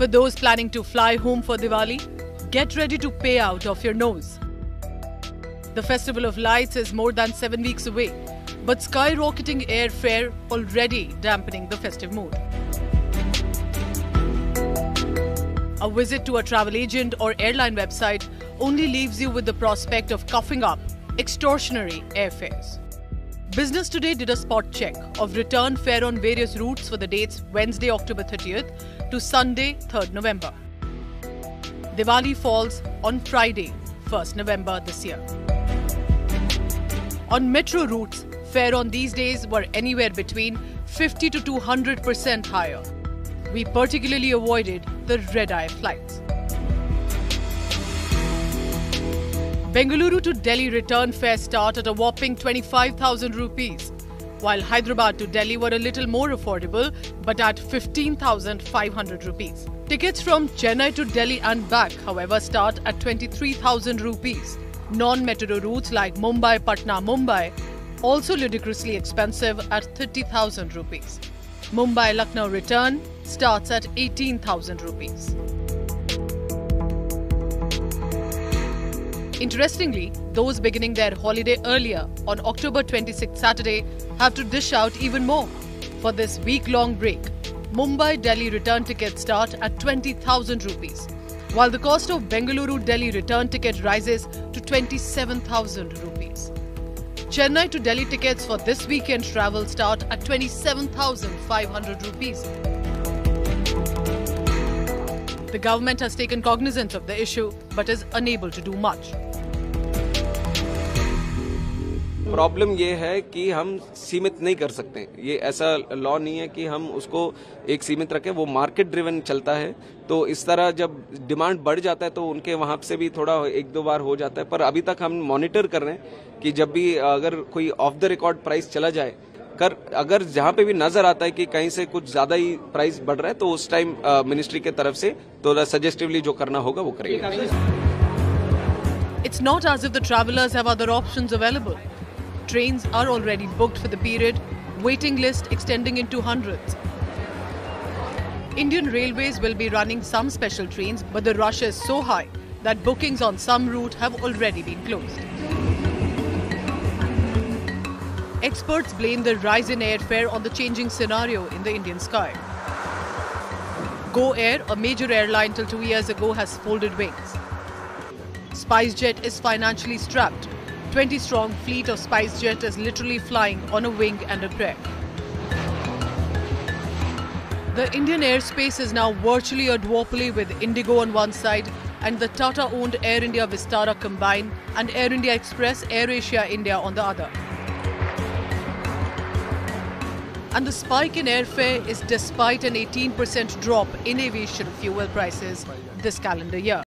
For those planning to fly home for Diwali, get ready to pay out of your nose. The Festival of Lights is more than 7 weeks away, but skyrocketing airfare already dampening the festive mood. A visit to a travel agent or airline website only leaves you with the prospect of coughing up extortionary airfares. Business Today did a spot check of return fare on various routes for the dates Wednesday, October 30th to Sunday, 3rd November. Diwali falls on Friday, 1st November this year. On metro routes, fare on these days were anywhere between 50 to 200% higher. We particularly avoided the red-eye flights. Bengaluru to Delhi return fares start at a whopping 25,000 rupees, while Hyderabad to Delhi were a little more affordable, but at 15,500 rupees. Tickets from Chennai to Delhi and back, however, start at 23,000 rupees. Non-metro routes like Mumbai, Patna, Mumbai also ludicrously expensive at 30,000 rupees. Mumbai Lucknow return starts at 18,000 rupees. Interestingly, those beginning their holiday earlier on October 26th Saturday have to dish out even more. For this week-long break, Mumbai-Delhi return tickets start at 20,000 rupees, while the cost of Bengaluru-Delhi return ticket rises to 27,000 rupees. Chennai to Delhi tickets for this weekend travel start at 27,500 rupees. The government has taken cognizance of the issue but is unable to do much. Problem ये है कि हम सीमित नहीं कर सकते, ये ऐसा लॉ नहीं है कि हम उसको एक सीमित रखें, वो मार्केट ड्रिवन चलता है। तो इस तरह जब डिमांड बढ़ जाता है तो उनके वहां से भी थोड़ा एक दो बार हो जाता है, पर अभी तक हम मॉनिटर कर रहे हैं कि जब भी अगर कोई ऑफ द रिकॉर्ड प्राइस चला जाए अगर जहां पे भी नजर आता है कि कहीं से कुछ ज्यादा ही प्राइस बढ़ रहा है तो उस टाइम मिनिस्ट्री के तरफ से थोड़ा सजेस्टिवली जो करना होगा वो करेंगे। It's not as if the travelers have other options available. Trains are already booked for the period, waiting list extending into hundreds. Indian Railways will be running some special trains, but the rush is so high that bookings on some route have already been closed. Experts blame the rise in airfare on the changing scenario in the Indian sky. Go Air, a major airline till 2 years ago, has folded wings. SpiceJet is financially strapped. 20-strong fleet of SpiceJet is literally flying on a wing and a prayer. The Indian airspace is now virtually a duopoly with Indigo on one side and the Tata-owned Air India Vistara combined and Air India Express AirAsia India on the other. And the spike in airfare is despite an 18% drop in aviation fuel prices this calendar year.